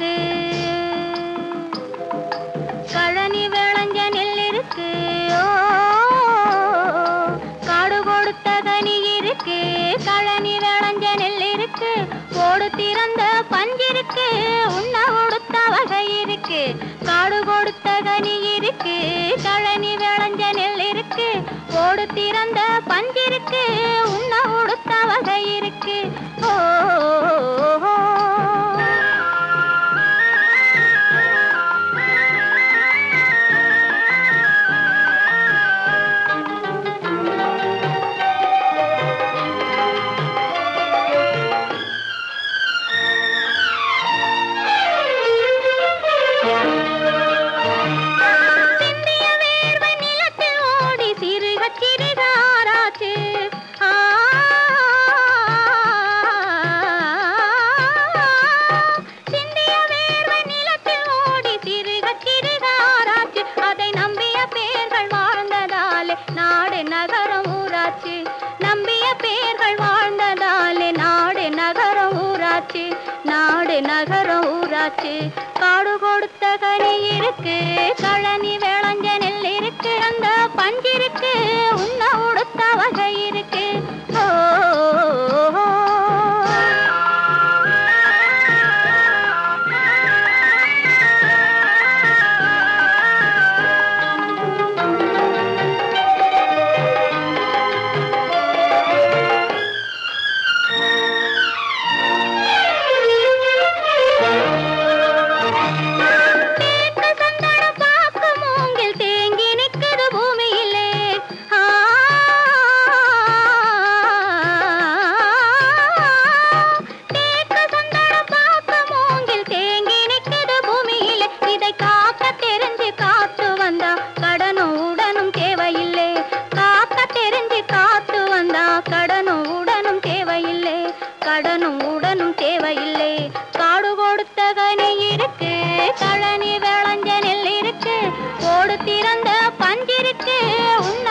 இருக்கு, கழனி விளைஞ்ச நெல் இருக்கு, காடு கொடுத்த கனி இருக்கு, கழனி விளைஞ்ச நெல் இருக்கு, ஓடு திறந்த பஞ்சிருக்கு, உண்ண உடுத்த வகை இருக்கு, காடு கொடுத்த கனி இருக்கு, கழனி விளைஞ்ச நெல் இருக்கு, ஓடு திறந்த பஞ்சிருக்கு, உண்ண உடுத்த வகை இருக்கு. ஓ நாடு நகரம் ஊராட்சி, காடு கொடுத்த கனி இருக்கு, கழனி விளைஞ்ச நெல் இருக்கு, அந்த பஞ்சிருக்கு, உண்ண உடுத்த வகை இருக்கு. ஓ கடனும் உடனும் தேவையில்லை, காடு கொடுத்த கனி இருக்கு, கழனி விளைஞ்ச நெல் இருக்கு, ஓடு திறந்த பஞ்சிருக்கு, உண்ண